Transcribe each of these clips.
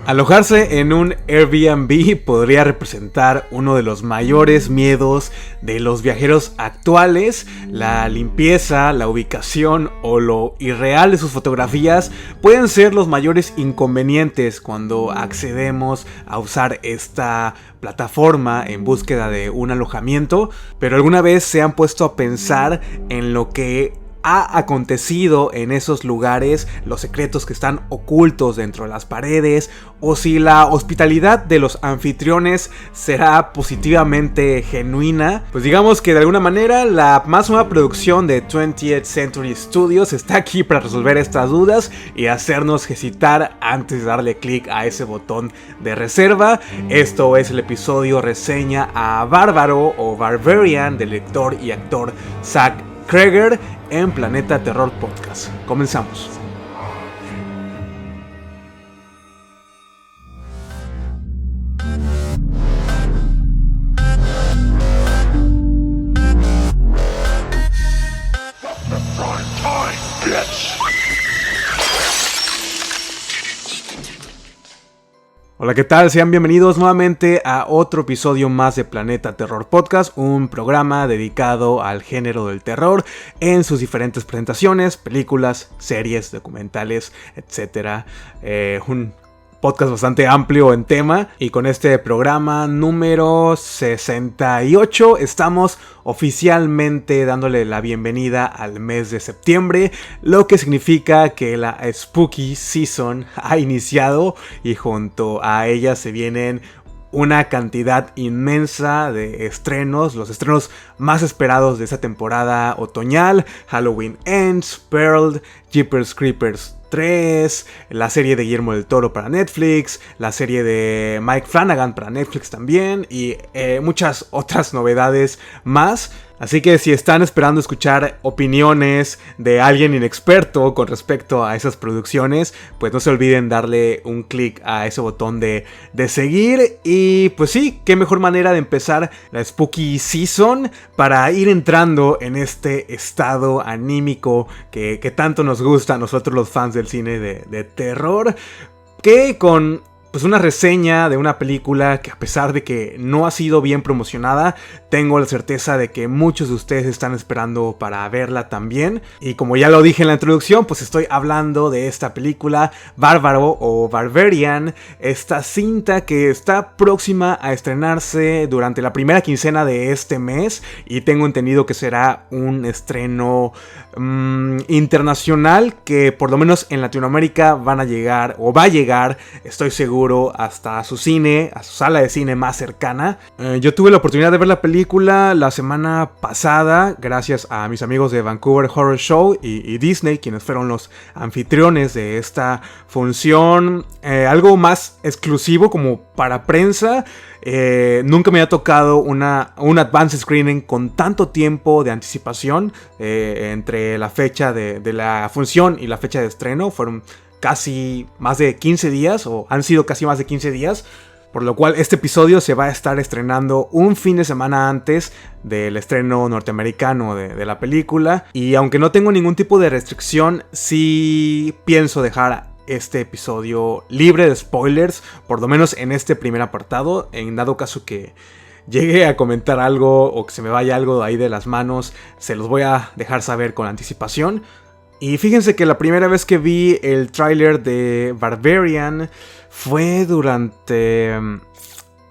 Alojarse en un Airbnb podría representar uno de los mayores miedos de los viajeros actuales. La limpieza, la ubicación o lo irreal de sus fotografías pueden ser los mayores inconvenientes cuando accedemos a usar esta plataforma en búsqueda de un alojamiento. Pero ¿alguna vez se han puesto a pensar en lo que ha acontecido en esos lugares, los secretos que están ocultos dentro de las paredes, o si la hospitalidad de los anfitriones será positivamente genuina? Pues digamos que de alguna manera la más nueva producción de 20th Century Studios está aquí para resolver estas dudas y hacernos hesitar antes de darle clic a ese botón de reserva. Esto es el episodio reseña a Bárbaro o Barbarian del lector y actor Zach Cregger en Planeta Terror Podcast. Comenzamos. Hola, ¿qué tal? Sean bienvenidos nuevamente a otro episodio más de Planeta Terror Podcast, un programa dedicado al género del terror en sus diferentes presentaciones, películas, series, documentales, etc. Un podcast bastante amplio en tema, y con este programa número 68 estamos oficialmente dándole la bienvenida al mes de septiembre, lo que significa que la Spooky Season ha iniciado y junto a ella se vienen una cantidad inmensa de estrenos, los estrenos más esperados de esta temporada otoñal: Halloween Ends, Pearl, Jeepers Creepers 3, la serie de Guillermo del Toro para Netflix, la serie de Mike Flanagan para Netflix también, y muchas otras novedades más. Así que si están esperando escuchar opiniones de alguien inexperto con respecto a esas producciones, pues no se olviden darle un clic a ese botón de seguir. Y pues sí, qué mejor manera de empezar la Spooky Season para ir entrando en este estado anímico que tanto nos gusta a nosotros los fans del cine de terror, que con pues una reseña de una película que, a pesar de que no ha sido bien promocionada, tengo la certeza de que muchos de ustedes están esperando para verla también. Y como ya lo dije en la introducción, pues estoy hablando de esta película, Bárbaro o Barbarian, esta cinta que está próxima a estrenarse durante la primera quincena de este mes, y tengo entendido que será un estreno internacional que por lo menos en Latinoamérica va a llegar, estoy seguro, hasta su cine, a su sala de cine más cercana. Yo tuve la oportunidad de ver la película la semana pasada gracias a mis amigos de Vancouver Horror Show y Disney, quienes fueron los anfitriones de esta función, algo más exclusivo como para prensa. Nunca me había tocado un advance screening con tanto tiempo de anticipación entre la fecha de la función y la fecha de estreno. Fueron casi más de 15 días, o han sido casi más de 15 días, por lo cual este episodio se va a estar estrenando un fin de semana antes del estreno norteamericano de la película. Y aunque no tengo ningún tipo de restricción, sí pienso dejar este episodio libre de spoilers, por lo menos en este primer apartado. En dado caso que llegue a comentar algo o que se me vaya algo ahí de las manos, se los voy a dejar saber con anticipación. Y fíjense que la primera vez que vi el tráiler de Barbarian fue durante,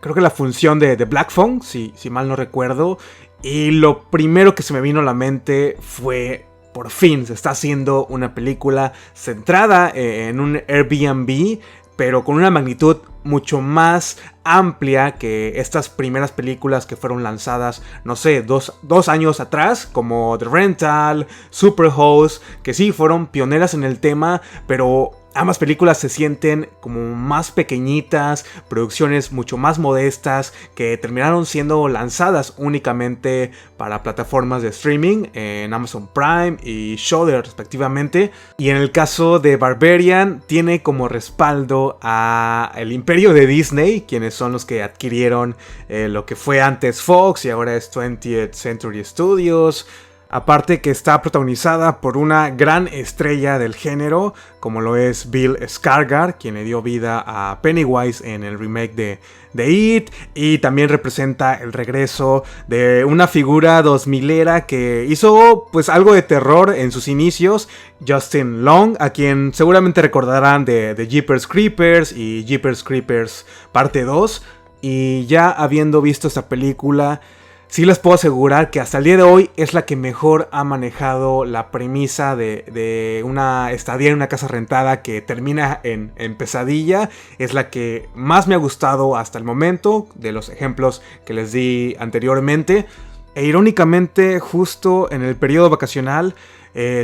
creo que la función de Black Phone, si mal no recuerdo. Y lo primero que se me vino a la mente fue: por fin se está haciendo una película centrada en un Airbnb, pero con una magnitud mucho más amplia que estas primeras películas que fueron lanzadas, no sé, dos años atrás, como The Rental, Superhost, que sí fueron pioneras en el tema, pero ambas películas se sienten como más pequeñitas, producciones mucho más modestas, que terminaron siendo lanzadas únicamente para plataformas de streaming en Amazon Prime y Shudder respectivamente. Y en el caso de Barbarian, tiene como respaldo a el imperio de Disney, quienes son los que adquirieron lo que fue antes Fox y ahora es 20th Century Studios. Aparte que está protagonizada por una gran estrella del género, como lo es Bill Skarsgård, quien le dio vida a Pennywise en el remake de It, y también representa el regreso de una figura 2000era que hizo pues algo de terror en sus inicios, Justin Long, a quien seguramente recordarán de Jeepers Creepers y Jeepers Creepers parte 2, y ya habiendo visto esta película, sí les puedo asegurar que hasta el día de hoy es la que mejor ha manejado la premisa de una estadía en una casa rentada que termina en pesadilla. Es la que más me ha gustado hasta el momento, de los ejemplos que les di anteriormente. E irónicamente, justo en el periodo vacacional,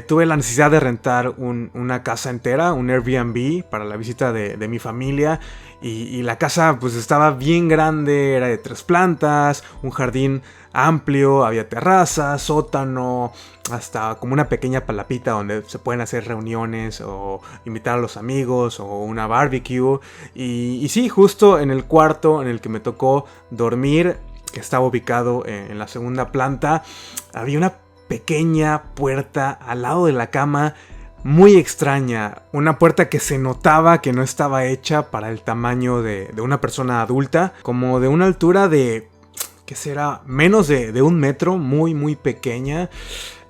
tuve la necesidad de rentar una casa entera, un Airbnb, para la visita de mi familia. Y la casa pues estaba bien grande, era de 3 plantas, un jardín amplio, había terraza, sótano, hasta como una pequeña palapita donde se pueden hacer reuniones o invitar a los amigos o una barbecue. Y sí, justo en el cuarto en el que me tocó dormir, que estaba ubicado en la segunda planta, había una pequeña puerta al lado de la cama, muy extraña, una puerta que se notaba que no estaba hecha para el tamaño de una persona adulta, como de una altura de, ¿qué será? Menos de 1 metro, muy muy pequeña,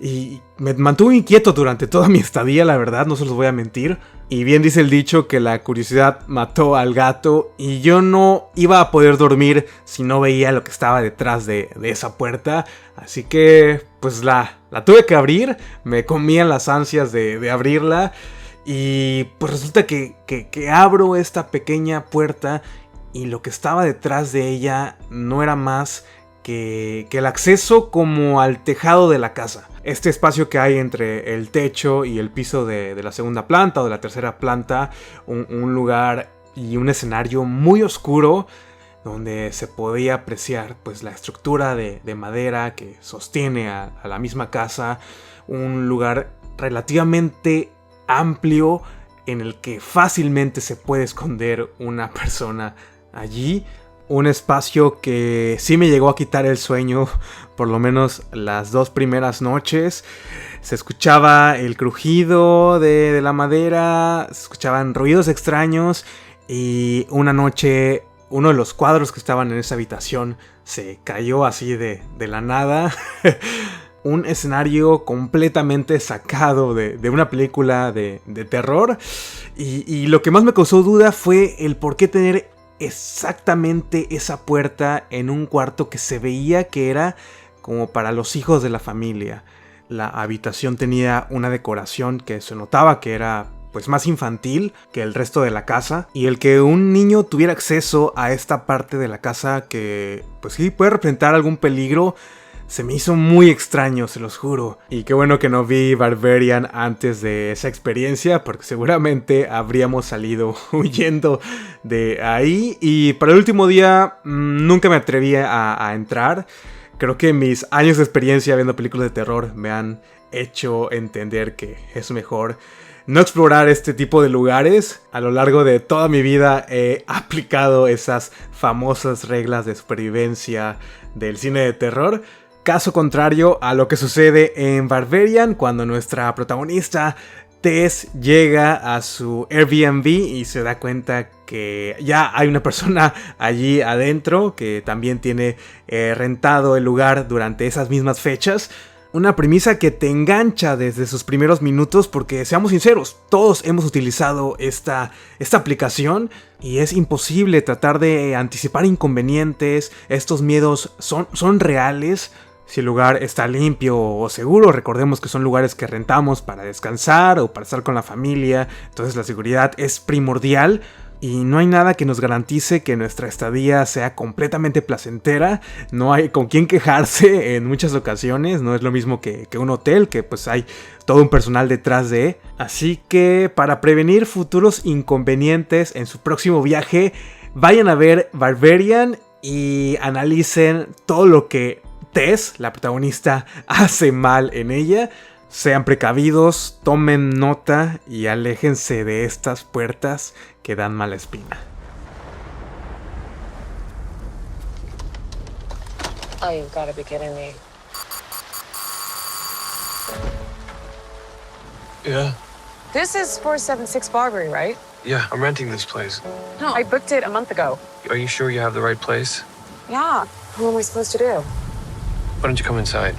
y me mantuvo inquieto durante toda mi estadía, la verdad, no se los voy a mentir. Y bien dice el dicho que la curiosidad mató al gato, y yo no iba a poder dormir si no veía lo que estaba detrás de esa puerta. Así que pues la tuve que abrir, me comían las ansias de abrirla, y pues resulta que abro esta pequeña puerta y lo que estaba detrás de ella no era más que el acceso como al tejado de la casa. Este espacio que hay entre el techo y el piso de la segunda planta o de la tercera planta, un lugar y un escenario muy oscuro donde se podía apreciar pues la estructura de madera que sostiene a la misma casa, un lugar relativamente amplio en el que fácilmente se puede esconder una persona allí. Un espacio que sí me llegó a quitar el sueño, por lo menos las 2 primeras noches. Se escuchaba el crujido de la madera, se escuchaban ruidos extraños, y una noche uno de los cuadros que estaban en esa habitación se cayó así de la nada. Un escenario completamente sacado de una película de terror. Y lo que más me causó duda fue el por qué tener exactamente esa puerta en un cuarto que se veía que era como para los hijos de la familia. La habitación tenía una decoración que se notaba que era pues más infantil que el resto de la casa, y el que un niño tuviera acceso a esta parte de la casa que pues sí puede representar algún peligro, se me hizo muy extraño, se los juro. Y qué bueno que no vi Barbarian antes de esa experiencia, porque seguramente habríamos salido huyendo de ahí. Y para el último día nunca me atreví a entrar. Creo que mis años de experiencia viendo películas de terror me han hecho entender que es mejor no explorar este tipo de lugares. A lo largo de toda mi vida he aplicado esas famosas reglas de supervivencia del cine de terror. Caso contrario a lo que sucede en Barbarian, cuando nuestra protagonista Tess llega a su Airbnb y se da cuenta que ya hay una persona allí adentro que también tiene rentado el lugar durante esas mismas fechas. Una premisa que te engancha desde sus primeros minutos, porque seamos sinceros, todos hemos utilizado esta aplicación y es imposible tratar de anticipar inconvenientes. Estos miedos son reales. Si el lugar está limpio o seguro, recordemos que son lugares que rentamos para descansar o para estar con la familia, entonces la seguridad es primordial. Y no hay nada que nos garantice que nuestra estadía sea completamente placentera. No hay con quién quejarse en muchas ocasiones. No es lo mismo que un hotel, que pues hay todo un personal detrás de. Así que para prevenir futuros inconvenientes en su próximo viaje, vayan a ver Barbarian y analicen todo lo que Tess, la protagonista, hace mal en ella. Sean precavidos, tomen nota y aléjense de estas puertas que dan mala espina. Oh, you've got to be kidding me. Yeah. This is 476 Barbary, right? Yeah, I'm renting this place. No, I booked it a month ago. Are you sure you have the right place? Yeah. What am I supposed to do? Why don't you come inside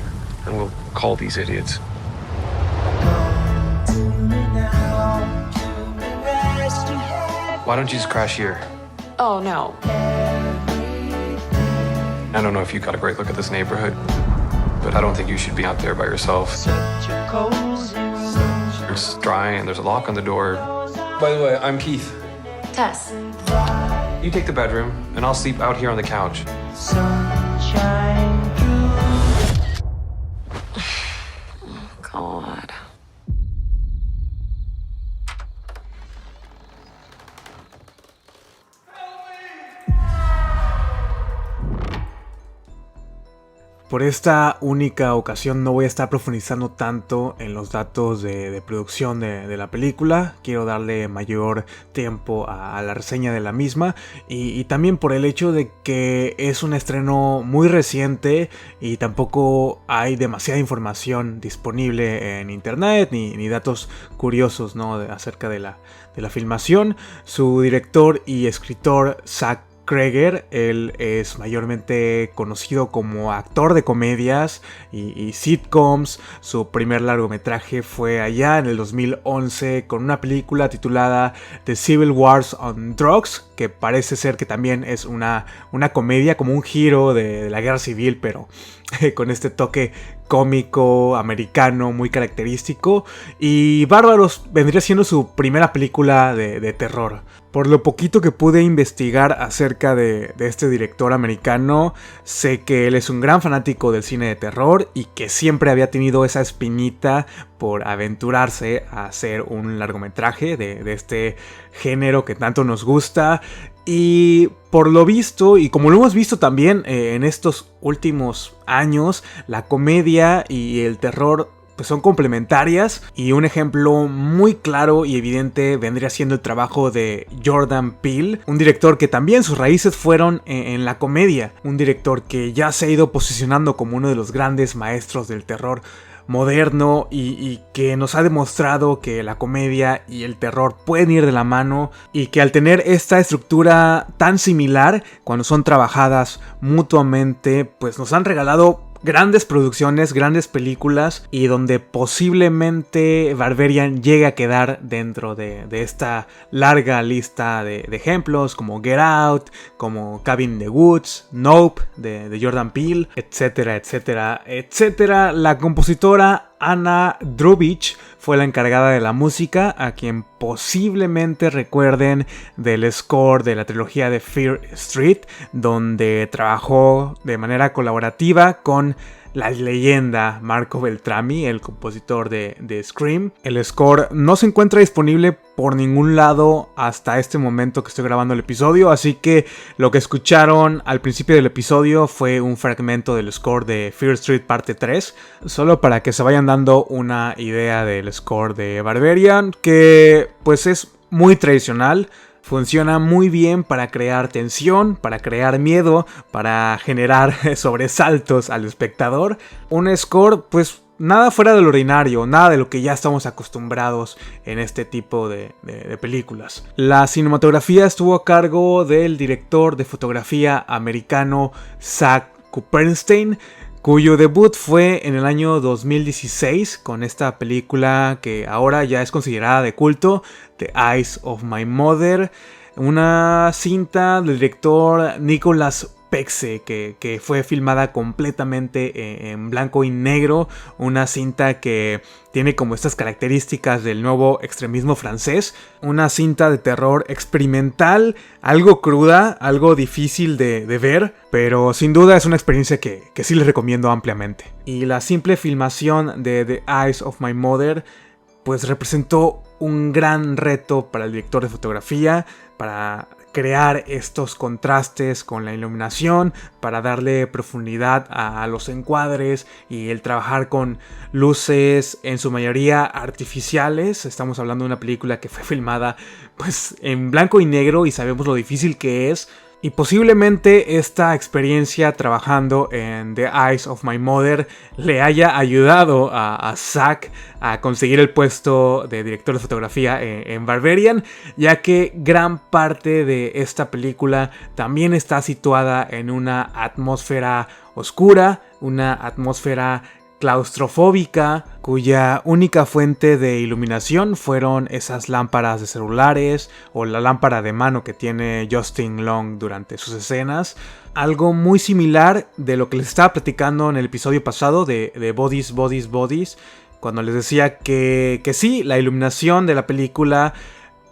and we'll call these idiots. Why don't you just crash here? Oh, no. I don't know if you got a great look at this neighborhood, but I don't think you should be out there by yourself. It's dry and there's a lock on the door. By the way, I'm Keith. Tess. You take the bedroom and I'll sleep out here on the couch. God. Por esta única ocasión no voy a estar profundizando tanto en los datos de producción de la película. Quiero darle mayor tiempo a la reseña de la misma y también por el hecho de que es un estreno muy reciente y tampoco hay demasiada información disponible en internet ni datos curiosos, ¿no? Acerca de la filmación. Su director y escritor Zach Cregger, él es mayormente conocido como actor de comedias y sitcoms. Su primer largometraje fue allá en el 2011 con una película titulada The Civil Wars on Drugs, que parece ser que también es una comedia, como un giro de la guerra civil, pero con este toque cómico americano muy característico. Y Bárbaros vendría siendo su primera película de terror. Por lo poquito que pude investigar acerca de este director americano, sé que él es un gran fanático del cine de terror y que siempre había tenido esa espinita por aventurarse a hacer un largometraje de este género que tanto nos gusta. Y por lo visto, y como lo hemos visto también en estos últimos años, la comedia y el terror pues son complementarias, y un ejemplo muy claro y evidente vendría siendo el trabajo de Jordan Peele, un director que también sus raíces fueron en la comedia, un director que ya se ha ido posicionando como uno de los grandes maestros del terror moderno y que nos ha demostrado que la comedia y el terror pueden ir de la mano, y que al tener esta estructura tan similar, cuando son trabajadas mutuamente, pues nos han regalado grandes producciones, grandes películas, y donde posiblemente Barbarian llegue a quedar dentro de esta larga lista de ejemplos, como Get Out, como Cabin in the Woods, Nope de Jordan Peele, etcétera, etcétera, etcétera. La compositora Anna Drubić fue la encargada de la música, a quien posiblemente recuerden del score de la trilogía de Fear Street, donde trabajó de manera colaborativa con la leyenda Marco Beltrami, el compositor de Scream. El score no se encuentra disponible por ningún lado hasta este momento que estoy grabando el episodio, así que lo que escucharon al principio del episodio fue un fragmento del score de Fear Street parte 3, solo para que se vayan dando una idea del score de Barbarian, que pues es muy tradicional. Funciona muy bien para crear tensión, para crear miedo, para generar sobresaltos al espectador. Un score, pues, nada fuera del ordinario, nada de lo que ya estamos acostumbrados en este tipo de películas. La cinematografía estuvo a cargo del director de fotografía americano Zach Kupferstein, cuyo debut fue en el año 2016 con esta película que ahora ya es considerada de culto, The Eyes of My Mother, una cinta del director Nicolas Pexe que fue filmada completamente en blanco y negro, una cinta que tiene como estas características del nuevo extremismo francés, una cinta de terror experimental, algo cruda, algo difícil de ver, pero sin duda es una experiencia que sí les recomiendo ampliamente. Y la simple filmación de The Eyes of My Mother pues representó un gran reto para el director de fotografía, para crear estos contrastes con la iluminación, para darle profundidad a los encuadres y el trabajar con luces en su mayoría artificiales. Estamos hablando de una película que fue filmada pues en blanco y negro y sabemos lo difícil que es, Y posiblemente esta experiencia trabajando en The Eyes of My Mother le haya ayudado a Zack a conseguir el puesto de director de fotografía en Barbarian, ya que gran parte de esta película también está situada en una atmósfera oscura, una atmósfera claustrofóbica, cuya única fuente de iluminación fueron esas lámparas de celulares o la lámpara de mano que tiene Justin Long durante sus escenas. Algo muy similar de lo que les estaba platicando en el episodio pasado de Bodies, cuando les decía que sí, la iluminación de la película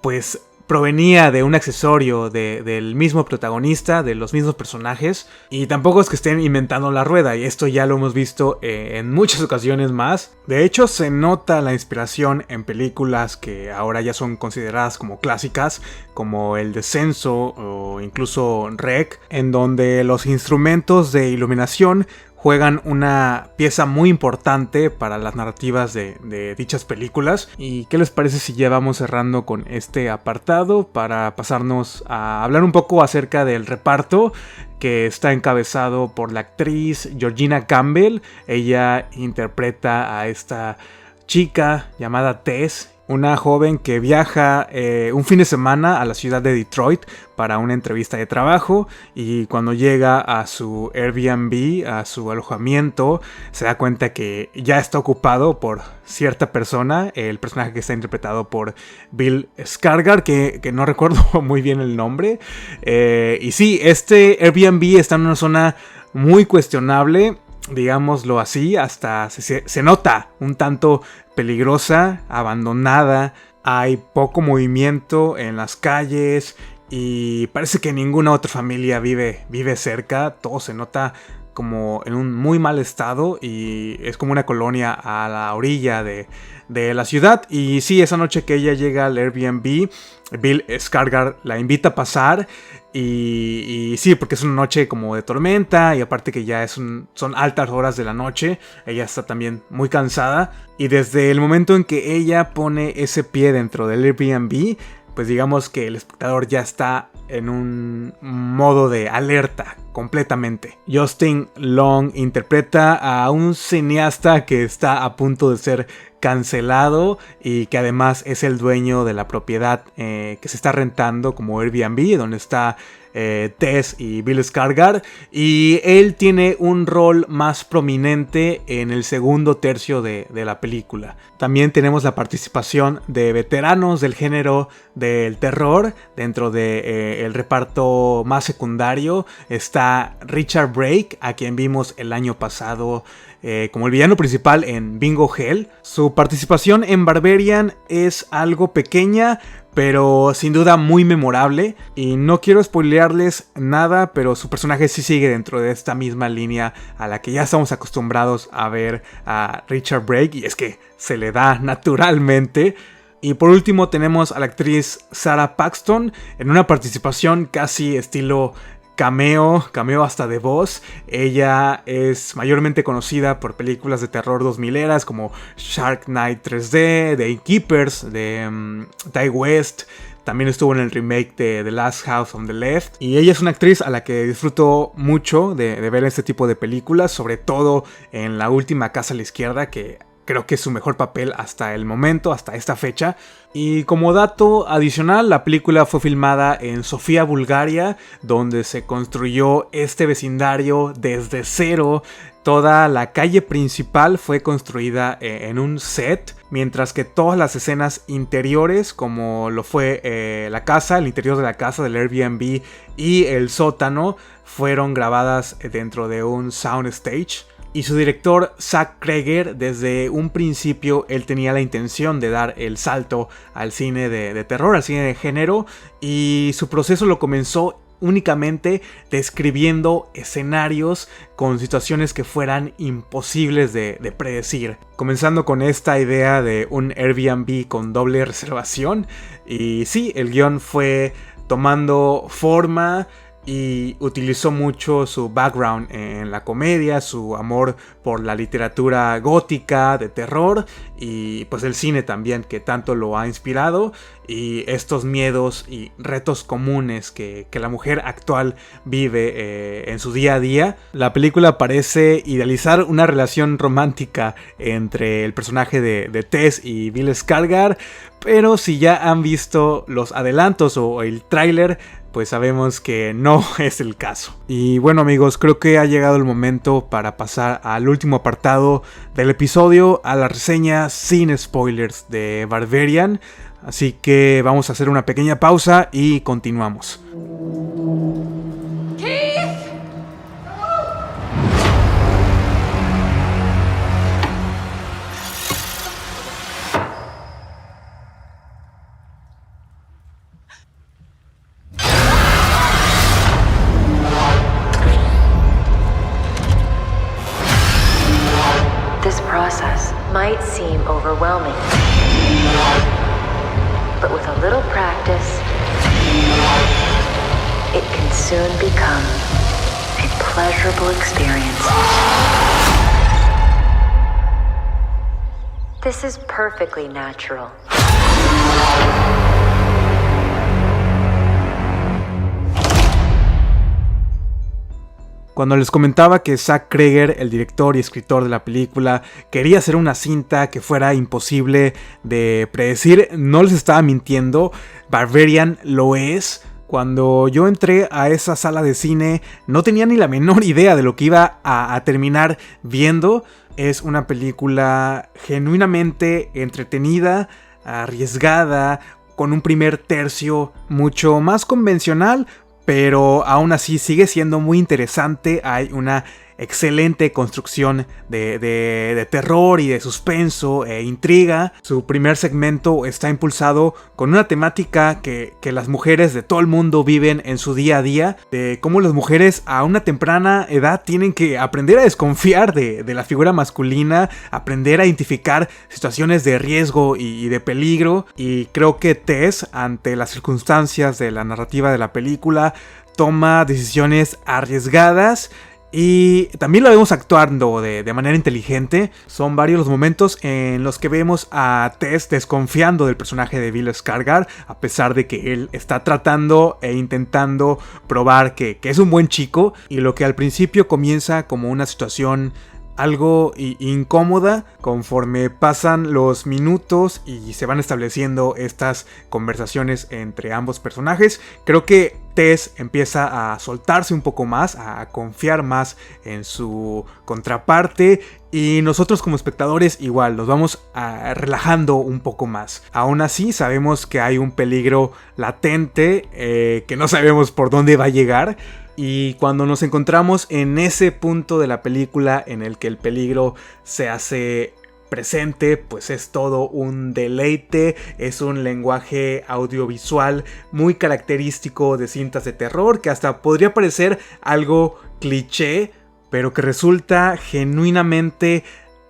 pues provenía de un accesorio del mismo protagonista, de los mismos personajes, y tampoco es que estén inventando la rueda, y esto ya lo hemos visto en muchas ocasiones más. De hecho, se nota la inspiración en películas que ahora ya son consideradas como clásicas, como El Descenso o incluso Rec, en donde los instrumentos de iluminación juegan una pieza muy importante para las narrativas de dichas películas. ¿Y qué les parece si ya vamos cerrando con este apartado para pasarnos a hablar un poco acerca del reparto, que está encabezado por la actriz Georgina Campbell? Ella interpreta a esta chica llamada Tess, una joven que viaja un fin de semana a la ciudad de Detroit para una entrevista de trabajo, y cuando llega a su Airbnb, a su alojamiento, se da cuenta que ya está ocupado por cierta persona, el personaje que está interpretado por Bill Skarsgård, que no recuerdo muy bien el nombre. Y sí, este Airbnb está en una zona muy cuestionable, digámoslo así, hasta se nota un tanto peligrosa, abandonada. Hay poco movimiento en las calles y parece que ninguna otra familia vive cerca. Todo se nota como en un muy mal estado y es como una colonia a la orilla de la ciudad. Y sí, esa noche que ella llega al Airbnb, Bill Skarsgård la invita a pasar. Y sí, porque es una noche como de tormenta, y aparte que ya son altas horas de la noche, ella está también muy cansada, y desde el momento en que ella pone ese pie dentro del Airbnb, pues digamos que el espectador ya está en un modo de alerta completamente. Justin Long interpreta a un cineasta que está a punto de ser cancelado y que además es el dueño de la propiedad que se está rentando como Airbnb, donde está Tess y Bill Skarsgård, y él tiene un rol más prominente en el segundo tercio de la película. También tenemos la participación de veteranos del género del terror dentro del reparto más secundario. Está Richard Brake, a quien vimos el año pasado como el villano principal en Bingo Hell. Su participación en Barbarian es algo pequeña, pero sin duda muy memorable, y no quiero spoilearles nada, pero su personaje sí sigue dentro de esta misma línea a la que ya estamos acostumbrados a ver a Richard Brake, y es que se le da naturalmente. Y por último tenemos a la actriz Sarah Paxton en una participación casi estilo cameo hasta de voz. Ella es mayormente conocida por películas de terror 2000eras como Shark Night 3D, The Innkeepers, de Ty West. También estuvo en el remake de The Last House on the Left. Y ella es una actriz a la que disfruto mucho de ver este tipo de películas, sobre todo en La Última Casa a la Izquierda, que creo que es su mejor papel hasta el momento, hasta esta fecha. Y como dato adicional, la película fue filmada en Sofía, Bulgaria, donde se construyó este vecindario desde cero. Toda la calle principal fue construida en un set, mientras que todas las escenas interiores, como lo fue la casa, el interior de la casa del Airbnb y el sótano, fueron grabadas dentro de un soundstage. Y su director, Zach Cregger, desde un principio él tenía la intención de dar el salto al cine de terror, al cine de género, y su proceso lo comenzó únicamente describiendo escenarios con situaciones que fueran imposibles de predecir, comenzando con esta idea de un Airbnb con doble reservación. Y sí, el guión fue tomando forma y utilizó mucho su background en la comedia, su amor por la literatura gótica, de terror y pues el cine también, que tanto lo ha inspirado, y estos miedos y retos comunes que la mujer actual vive en su día a día. La película parece idealizar una relación romántica entre el personaje de Tess y Bill Skarsgård, pero si ya han visto los adelantos o el tráiler, pues sabemos que no es el caso. Y bueno amigos, creo que ha llegado el momento para pasar al último apartado del episodio, a la reseña sin spoilers de Barbarian. Así que vamos a hacer una pequeña pausa y continuamos. This process might seem overwhelming, but with a little practice, it can soon become a pleasurable experience. This is perfectly natural. Cuando les comentaba que Zach Cregger, el director y escritor de la película, quería hacer una cinta que fuera imposible de predecir, no les estaba mintiendo. Barbarian lo es. Cuando yo entré a esa sala de cine no tenía ni la menor idea de lo que iba a terminar viendo. Es una película genuinamente entretenida, arriesgada, con un primer tercio mucho más convencional, pero aún así sigue siendo muy interesante. Hay una excelente construcción de terror y de suspenso e intriga. Su primer segmento está impulsado con una temática que las mujeres de todo el mundo viven en su día a día, de cómo las mujeres a una temprana edad tienen que aprender a desconfiar de la figura masculina, aprender a identificar situaciones de riesgo y de peligro. Y creo que Tess, ante las circunstancias de la narrativa de la película, toma decisiones arriesgadas y también lo vemos actuando de manera inteligente. Son varios los momentos en los que vemos a Tess desconfiando del personaje de Bill Skarsgård, a pesar de que él está tratando e intentando probar que es un buen chico, y lo que al principio comienza como una situación algo incómoda, conforme pasan los minutos y se van estableciendo estas conversaciones entre ambos personajes, creo que Tess empieza a soltarse un poco más, a confiar más en su contraparte, y nosotros como espectadores igual nos vamos relajando un poco más. Aún así sabemos que hay un peligro latente que no sabemos por dónde va a llegar. Y cuando nos encontramos en ese punto de la película en el que el peligro se hace presente, pues es todo un deleite. Es un lenguaje audiovisual muy característico de cintas de terror, que hasta podría parecer algo cliché, pero que resulta genuinamente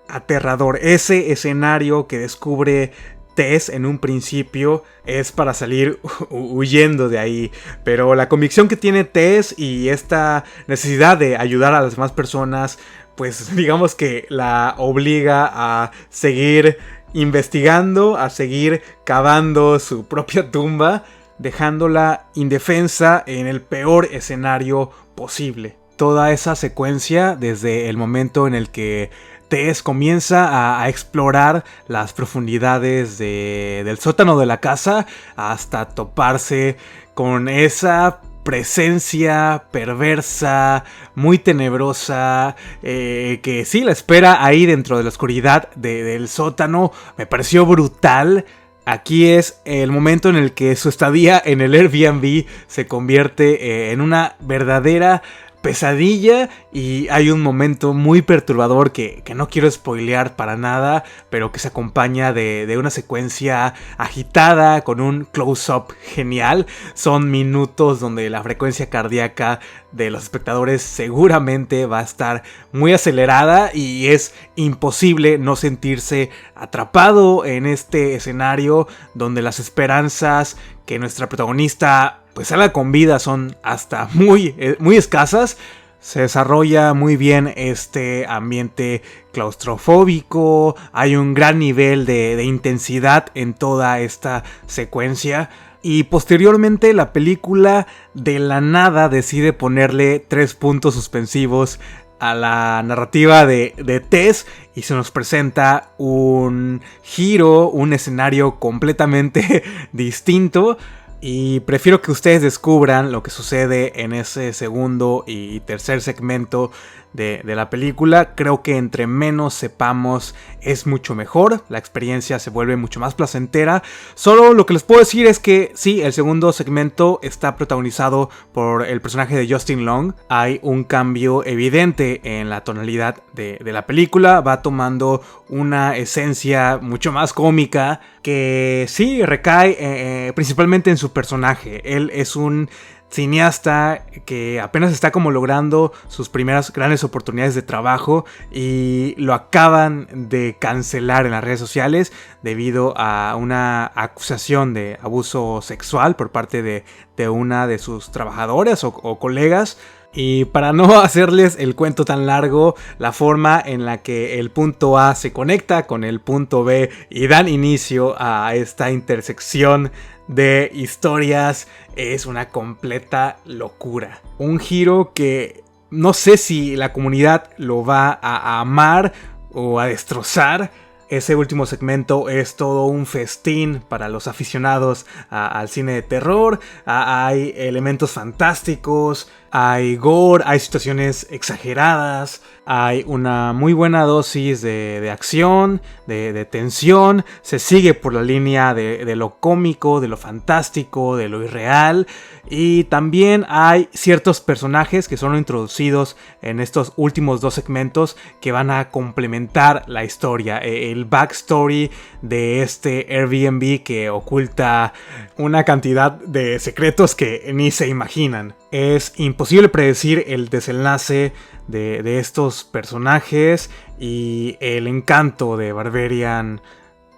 aterrador. Ese escenario que descubre Tess en un principio es para salir huyendo de ahí, pero la convicción que tiene Tess y esta necesidad de ayudar a las demás personas, pues digamos que la obliga a seguir investigando, a seguir cavando su propia tumba, dejándola indefensa en el peor escenario posible. Toda esa secuencia, desde el momento en el que Tess comienza a explorar las profundidades del sótano de la casa, hasta toparse con esa presencia perversa, muy tenebrosa, que sí la espera ahí dentro de la oscuridad del sótano, me pareció brutal. Aquí es el momento en el que su estadía en el Airbnb se convierte en una verdadera pesadilla, y hay un momento muy perturbador que no quiero spoilear para nada, pero que se acompaña de una secuencia agitada con un close-up genial. Son minutos donde la frecuencia cardíaca de los espectadores seguramente va a estar muy acelerada, y es imposible no sentirse atrapado en este escenario donde las esperanzas que nuestra protagonista pues salga con vida son hasta muy escasas. Se desarrolla muy bien este ambiente claustrofóbico, hay un gran nivel de intensidad en toda esta secuencia. Y posteriormente la película de la nada decide ponerle 3 puntos suspensivos a la narrativa de Tess y se nos presenta un giro, un escenario completamente distinto. Y prefiero que ustedes descubran lo que sucede en ese segundo y tercer segmento de la película. Creo que entre menos sepamos es mucho mejor, la experiencia se vuelve mucho más placentera. Solo lo que les puedo decir es que sí, el segundo segmento está protagonizado por el personaje de Justin Long. Hay un cambio evidente en la tonalidad de la película, va tomando una esencia mucho más cómica que sí recae principalmente en su personaje. Él es un cineasta que apenas está como logrando sus primeras grandes oportunidades de trabajo y lo acaban de cancelar en las redes sociales debido a una acusación de abuso sexual por parte de una de sus trabajadoras o colegas. Y para no hacerles el cuento tan largo, la forma en la que el punto A se conecta con el punto B y dan inicio a esta intersección de historias es una completa locura. Un giro que no sé si la comunidad lo va a amar o a destrozar. Ese último segmento es todo un festín para los aficionados al cine de terror. Hay elementos fantásticos, hay gore, hay situaciones exageradas, hay una muy buena dosis de acción, de tensión. Se sigue por la línea de lo cómico, de lo fantástico, de lo irreal. Y también hay ciertos personajes que son introducidos en estos últimos 2 segmentos que van a complementar la historia. El backstory de este Airbnb que oculta una cantidad de secretos que ni se imaginan. Es imposible predecir el desenlace de estos personajes y el encanto de Barbarian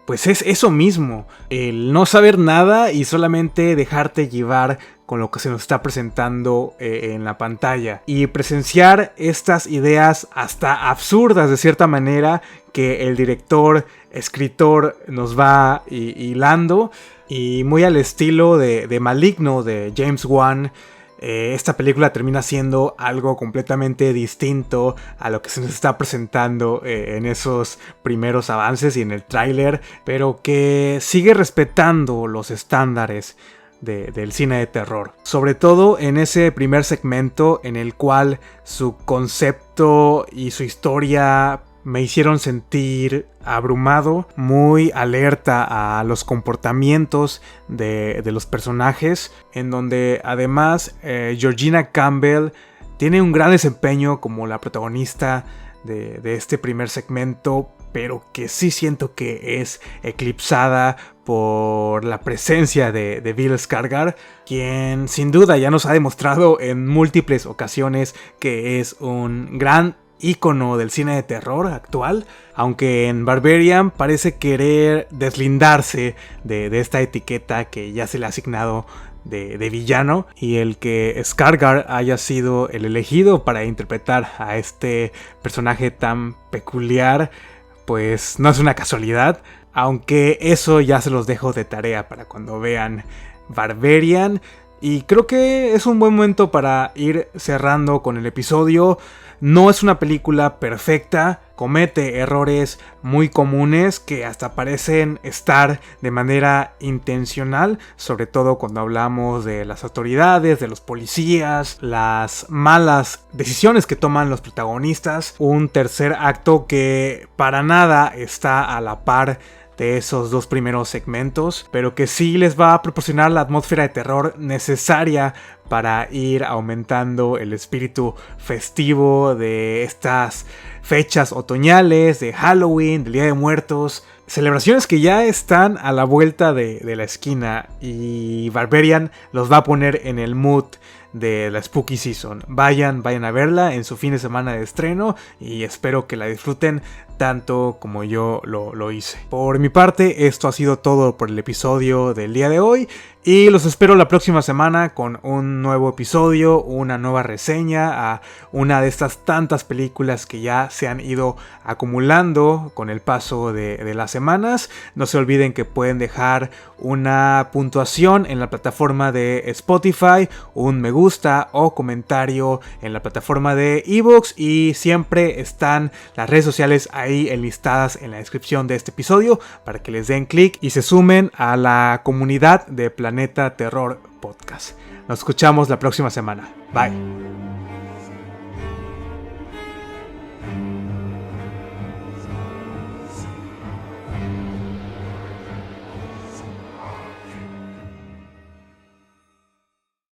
pues es eso mismo, el no saber nada y solamente dejarte llevar con lo que se nos está presentando en la pantalla y presenciar estas ideas hasta absurdas de cierta manera que el director, escritor nos va hilando y muy al estilo de Maligno de James Wan. Esta película termina siendo algo completamente distinto a lo que se nos está presentando en esos primeros avances y en el tráiler, pero que sigue respetando los estándares del cine de terror. Sobre todo en ese primer segmento en el cual su concepto y su historia me hicieron sentir abrumado, muy alerta a los comportamientos de los personajes, en donde además Georgina Campbell tiene un gran desempeño como la protagonista de este primer segmento, pero que sí siento que es eclipsada por la presencia de Bill Skarsgård, quien sin duda ya nos ha demostrado en múltiples ocasiones que es un gran ícono del cine de terror actual, aunque en Barbarian parece querer deslindarse de esta etiqueta que ya se le ha asignado de villano, y el que Skarsgård haya sido el elegido para interpretar a este personaje tan peculiar pues no es una casualidad, aunque eso ya se los dejo de tarea para cuando vean Barbarian. Y creo que es un buen momento para ir cerrando con el episodio. No es una película perfecta, comete errores muy comunes que hasta parecen estar de manera intencional, sobre todo cuando hablamos de las autoridades, de los policías, las malas decisiones que toman los protagonistas. Un tercer acto que para nada está a la par de esos 2 primeros segmentos, pero que sí les va a proporcionar la atmósfera de terror necesaria para ir aumentando el espíritu festivo de estas fechas otoñales, de Halloween, del Día de Muertos, celebraciones que ya están a la vuelta de la esquina, y Barbarian los va a poner en el mood de la Spooky Season. Vayan a verla en su fin de semana de estreno y espero que la disfruten tanto como yo lo hice. Por mi parte, esto ha sido todo por el episodio del día de hoy. Y los espero la próxima semana con un nuevo episodio, una nueva reseña a una de estas tantas películas que ya se han ido acumulando con el paso de las semanas. No se olviden que pueden dejar una puntuación en la plataforma de Spotify, un me gusta o comentario en la plataforma de iVoox, y siempre están las redes sociales ahí enlistadas en la descripción de este episodio para que les den clic y se sumen a la comunidad de Planeta Terror Podcast. Nos escuchamos la próxima semana. Bye.